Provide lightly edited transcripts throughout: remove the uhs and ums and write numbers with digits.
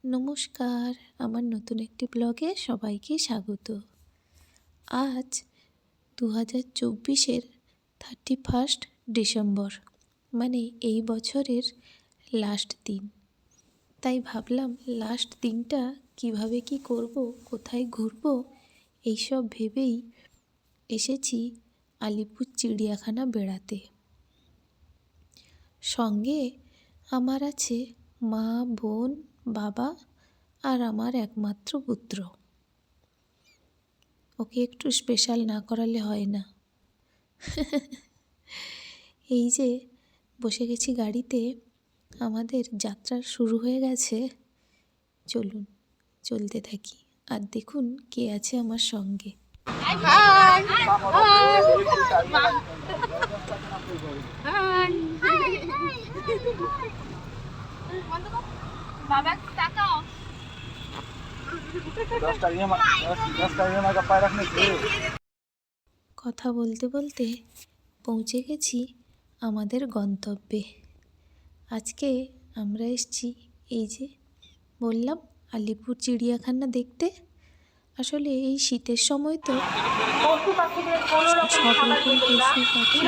নমস্কার, আমার নতুন একটি ব্লগে সবাইকে স্বাগত। আজ 2024-এর 31 ডিসেম্বর, মানে এই বছরের লাস্ট দিন। তাই ভাবলাম লাস্ট দিনটা কিভাবে কি করব, কোথায় ঘুরব, এইসব ভেবেই এসেছি আলিপুর চিড়িয়াখানা বেড়াতে। সঙ্গে আমার আছে মা, বোন, বাবা আর আমার একমাত্র পুত্র। ওকে একটু স্পেশাল না করালে হয় না। এই যে বসে গেছি গাড়িতে, আমাদের যাত্রা শুরু হয়ে গেছে। চলুন চলতে থাকি, আর দেখুন কে আছে আমার সঙ্গে। কথা বলতে বলতে পৌঁছে গেছি আমাদের গন্তব্যে। আজকে আমরা এসেছি এই যে বললাম আলিপুর চিড়িয়াখানা দেখতে। আসলে এই শীতের সময় তো সব রকম পশু পাখি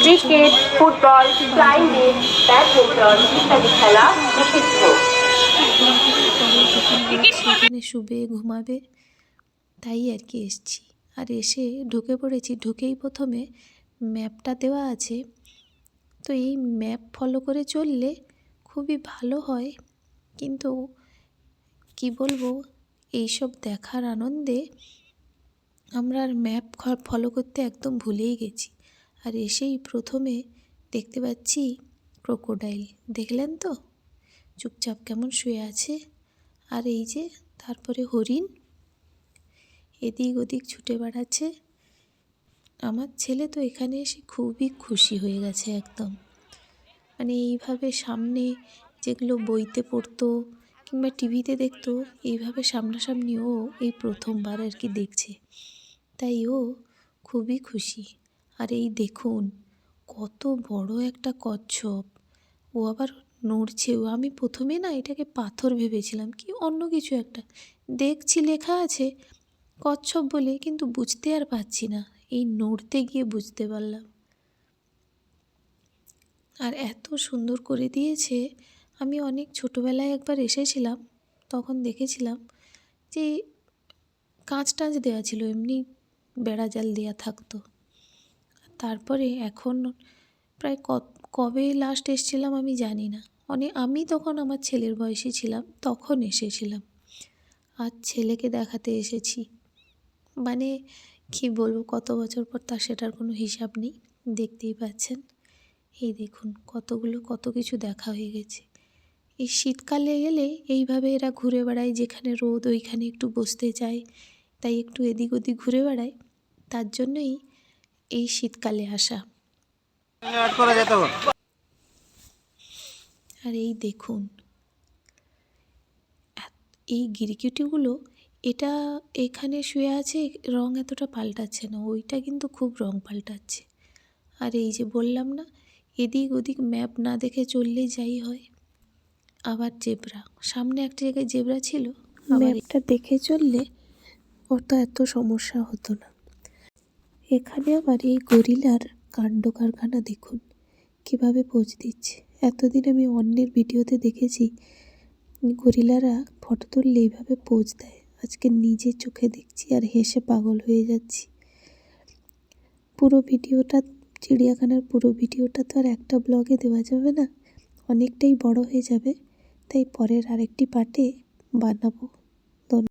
ক্রিকেট, ফুটবল, ক্লাইম্বিং, ব্যাডমিন্টন ইত্যাদি খেলা নিষিদ্ধ। সেখানে শুবে ঘুমাবে, তাই আর কি এসছি। আর এসে ঢুকে পড়েছি, ঢুকেই প্রথমে ম্যাপটা দেওয়া আছে। তো এই ম্যাপ ফলো করে চললে খুবই ভালো হয়, কিন্তু কি বলবো, এইসব দেখার আনন্দে আমরা আর ম্যাপ ফলো করতে একদম ভুলেই গেছি। আর এসেই প্রথমে দেখতে পাচ্ছি ক্রোকোডাইল। দেখলেন তো চুপচাপ কেমন শুয়ে আছে। আর এই যে তারপরে হরিণ এদিক ওদিক ছুটে বেড়াচ্ছে। আমার ছেলে তো এখানে এসে খুবই খুশি হয়ে গেছে একদম। মানে এইভাবে সামনে যেগুলো বইতে পড়তো কিংবা টিভিতে দেখতো, এইভাবে সামনাসামনি ও এই প্রথমবার আর কি দেখছে। তাই ও খুবই খুশি। আর এই দেখুন কত বড় একটা কচ্ছপ, ও আবার নড়ছেও। আমি প্রথমে না এটাকে পাথর ভেবেছিলাম, কি অন্য কিছু একটা। দেখছি লেখা আছে কচ্ছপ বলে, কিন্তু বুঝতে আর পারছি না, এই নড়তে গিয়ে বুঝতে পারলাম। আর এত সুন্দর করে দিয়েছে। আমি অনেক ছোটোবেলায় একবার এসেছিলাম, তখন দেখেছিলাম যে কাঁচ টাচ দেওয়া ছিল, এমনি বেড়া জাল দেওয়া থাকতো। তারপরে এখন প্রায় কবে লাস্ট এসেছিলাম আমি জানি না। আমি তখন আমার ছেলের বয়সী ছিলাম, তখন এসেছিলাম। আর ছেলেকে দেখাতে এসেছি, মানে কি বলবো, কত বছর পর তার সেটার কোনো হিসাব নেই। দেখতেই পাচ্ছেন, এই দেখুন কত কিছু দেখা হয়ে গেছে। এই শীতকালে এলে এইভাবে এরা ঘুরে বেড়ায়, যেখানে রোদ ওইখানে একটু বসতে চায়, তাই একটু এদিক ওদিক ঘুরে বেড়ায়। তার জন্যই এই শীতকালে আসা। আর এই দেখুন এই গিরগিটিগুলো, এটা এখানে শুয়ে আছে, রং এতটা পাল্টাচ্ছে না, ওইটা কিন্তু খুব রং পাল্টাচ্ছে। আর এই যে বললাম না, এদিক ওদিক ম্যাপ না দেখে চললেই যাই হয়। আবার জেব্রা, সামনে একটা জায়গায় জেব্রা ছিল, ম্যাপটা দেখে চললে ওটা এত সমস্যা হতো না। এখানে আবার এই গরিলার কাণ্ড কারখানা দেখুন কীভাবে পোজ দিচ্ছে। এতদিন আমি অন্যের ভিডিওতে দেখেছি গরিলারা ফটো তুললে এইভাবে পোজ দেয়, আজকে নিজের চোখে দেখছি আর হেসে পাগল হয়ে যাচ্ছি। পুরো ভিডিওটা, চিড়িয়াখানার পুরো ভিডিওটা তো আর একটা ব্লগে দেওয়া যাবে না, অনেকটাই বড় হয়ে যাবে। তাই পরের আরেকটি পার্টে বানাবো।